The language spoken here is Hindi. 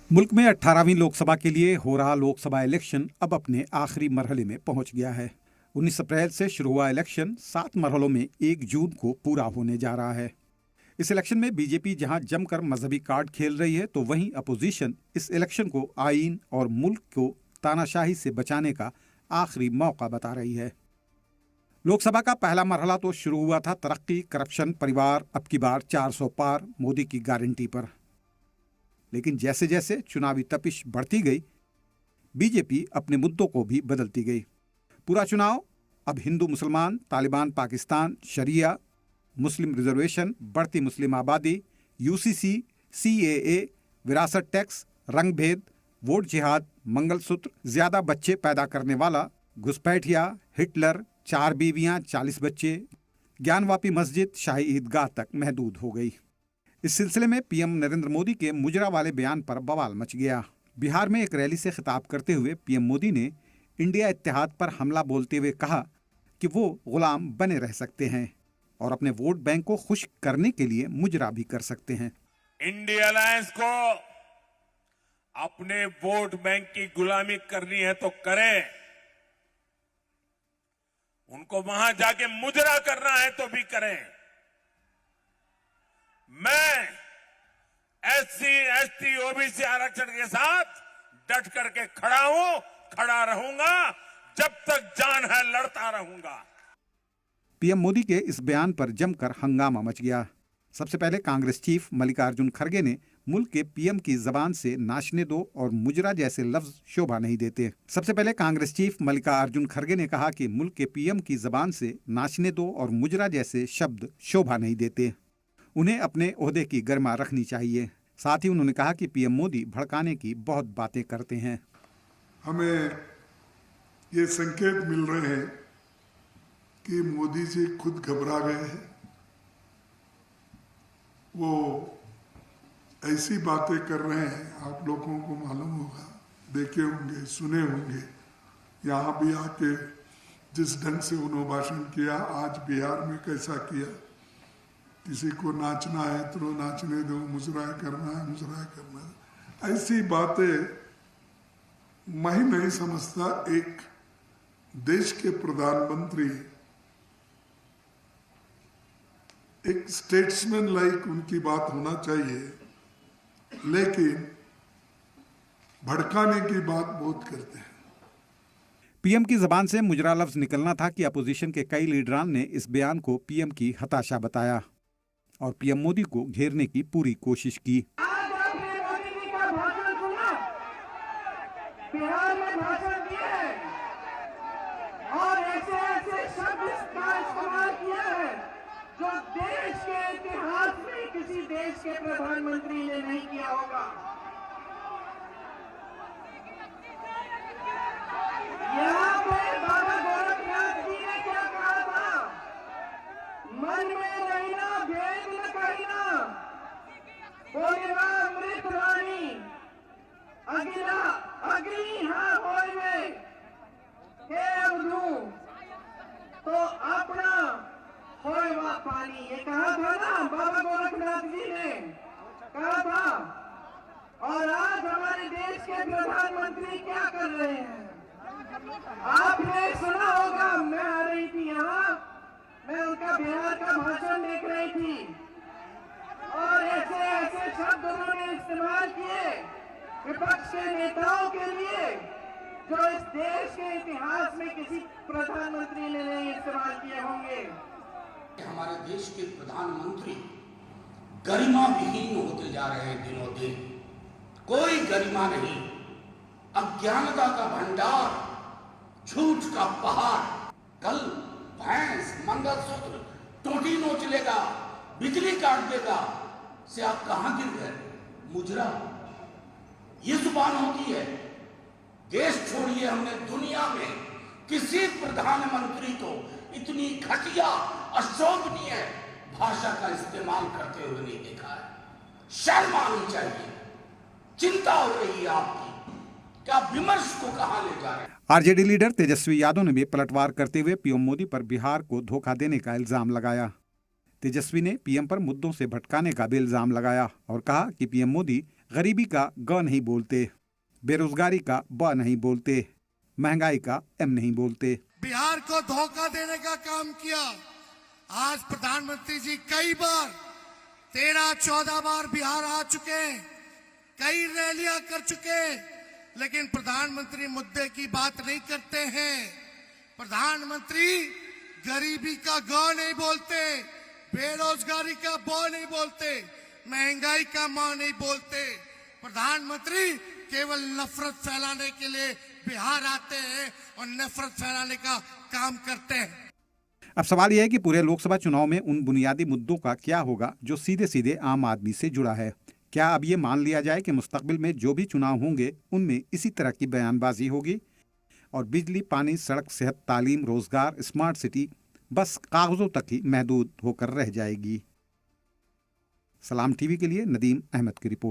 मुल्क में 18वीं लोकसभा के लिए हो रहा लोकसभा इलेक्शन अब अपने आखिरी मरहले में पहुंच गया है। 19 अप्रैल से शुरू हुआ इलेक्शन 7 मरहलों में 1 जून को पूरा होने जा रहा है। इस इलेक्शन में बीजेपी जहां जमकर मजहबी कार्ड खेल रही है, तो वहीं अपोजिशन इस इलेक्शन को आईन और मुल्क को तानाशाही से बचाने का आखिरी मौका बता रही है। लोकसभा का पहला मरहला तो शुरू हुआ था तरक्की, करप्शन, परिवार, अब की बार 400 पार, मोदी की गारंटी पर। लेकिन जैसे जैसे चुनावी तपिश बढ़ती गई, बीजेपी अपने मुद्दों को भी बदलती गई। पूरा चुनाव अब हिंदू मुसलमान, तालिबान पाकिस्तान, शरिया, मुस्लिम रिजर्वेशन, बढ़ती मुस्लिम आबादी, यूसीसी, सीएए, विरासत टैक्स, रंग भेद, वोट जिहाद, मंगलसूत्र, ज्यादा बच्चे पैदा करने वाला, घुसपैठिया, हिटलर, 4 बीवियां 40 बच्चे, ज्ञानवापी मस्जिद, शाही ईदगाह तक महदूद हो गई। इस सिलसिले में पीएम नरेंद्र मोदी के मुजरा वाले बयान पर बवाल मच गया। बिहार में एक रैली से खिताब करते हुए पीएम मोदी ने इंडिया इत्तेहाद पर हमला बोलते हुए कहा कि वो गुलाम बने रह सकते हैं और अपने वोट बैंक को खुश करने के लिए मुजरा भी कर सकते हैं। इंडिया अलायंस को अपने वोट बैंक की गुलामी करनी है तो करें, उनको वहां जाके मुजरा करना है तो भी करें। मैं एससी, एसटी, ओबीसी आरक्षण के साथ डट करके खड़ा हूं, खड़ा रहूंगा, जब तक जान है लड़ता रहूंगा। पीएम मोदी के इस बयान पर जमकर हंगामा मच गया। सबसे पहले कांग्रेस चीफ मल्लिकार्जुन खड़गे ने मुल्क के पीएम की जबान से नाचने दो और मुजरा जैसे लफ्ज शोभा नहीं देते। सबसे पहले कांग्रेस चीफ मल्लिकार्जुन खड़गे ने कहा कि मुल्क के पीएम की जबान से नाचने दो और मुजरा जैसे शब्द शोभा नहीं देते। उन्हें अपने ओहदे की गरिमा रखनी चाहिए। साथ ही उन्होंने कहा कि पीएम मोदी भड़काने की बहुत बातें करते हैं। हमें ये संकेत मिल रहे हैं कि मोदी जी खुद घबरा गए हैं। वो ऐसी बातें कर रहे हैं, आप लोगों को मालूम होगा, देखे होंगे, सुने होंगे। यहाँ भी आके जिस ढंग से उन्होंने भाषण किया, आज बिहार में कैसा किया, किसी को नाचना है तो नाचने दो, मुजरा करना है मुजरा करना है, ऐसी बातें मैं नहीं समझता एक देश के प्रधानमंत्री, एक स्टेट्समैन लाइक उनकी बात होना चाहिए, लेकिन भड़काने की बात बहुत करते हैं। पीएम की जबान से मुजरा लफ्ज निकलना था कि अपोजिशन के कई लीडरान ने इस बयान को पीएम की हताशा बताया और पीएम मोदी को घेरने की पूरी कोशिश की। आज आपने मोदी जी का भाषण सुना, बिहार में भाषण दिए और ऐसे ऐसे शब्द का इस्तेमाल किया है जो देश के इतिहास में किसी देश के प्रधानमंत्री ने नहीं किया होगा। यहाँ पे बाबा गोरखनाथ जी ने क्या कहा था, मन में रहना भेद न कहना, बोलेगा अमृत रानी, अगिला अग्नि हाँ होए हे अवधू तो अपना होएवा पानी। ये कहा था ना बाबा गोरखनाथ जी ने कहा था। और आज हमारे देश के प्रधानमंत्री क्या कर रहे हैं, आपने सुना होगा। मैं आ रही थी यहाँ, मैं उनका बिहार का भाषण देख रही थी और ऐसे ऐसे शब्द उन्होंने इस्तेमाल किए विपक्ष के नेताओं के लिए जो इस देश के इतिहास में किसी प्रधानमंत्री ने नहीं इस्तेमाल किए होंगे। हमारे देश के प्रधानमंत्री गरिमा विहीन होते जा रहे हैं दिनों दिन, कोई गरिमा नहीं, अज्ञानता का भंडार, झूठ का पहाड़। कल भैंस, मंगलसूत्र, टोटी नोच लेगा, बिजली काट देगा, से आप कहां गिर गए? मुजरा, ये जुबान होती है। देश छोड़िए, हमने दुनिया में किसी प्रधानमंत्री को इतनी घटिया, अशोभनीय भाषा का इस्तेमाल करते हुए नहीं देखा है। शर्म आनी चाहिए। चिंता हो रही है आपकी, क्या विमर्श को कहां ले जा रहे हैं? आरजेडी लीडर तेजस्वी यादव ने भी पलटवार करते हुए पीएम मोदी पर बिहार को धोखा देने का इल्जाम लगाया। तेजस्वी ने पीएम पर मुद्दों से भटकाने का भी इल्जाम लगाया और कहा कि पीएम मोदी गरीबी का ग नहीं बोलते, बेरोजगारी का ब नहीं बोलते, महंगाई का एम नहीं बोलते। बिहार को धोखा देने का काम किया। आज प्रधानमंत्री जी कई बार 13-14 बार बिहार आ चुके हैं, कई रैलियां कर चुके हैं, लेकिन प्रधानमंत्री मुद्दे की बात नहीं करते हैं। प्रधानमंत्री गरीबी का ग नहीं बोलते, बेरोजगारी का ब नहीं बोलते, महंगाई का म नहीं बोलते। प्रधानमंत्री केवल नफरत फैलाने के लिए बिहार आते हैं और नफरत फैलाने का काम करते हैं। अब सवाल यह है कि पूरे लोकसभा चुनाव में उन बुनियादी मुद्दों का क्या होगा जो सीधे सीधे आम आदमी से जुड़ा है। क्या अब ये मान लिया जाए कि मुस्तकबिल में जो भी चुनाव होंगे उनमें इसी तरह की बयानबाजी होगी और बिजली, पानी, सड़क, सेहत, तालीम, रोजगार, स्मार्ट सिटी बस कागजों तक ही महदूद होकर रह जाएगी। सलाम टीवी के लिए नदीम अहमद की रिपोर्ट।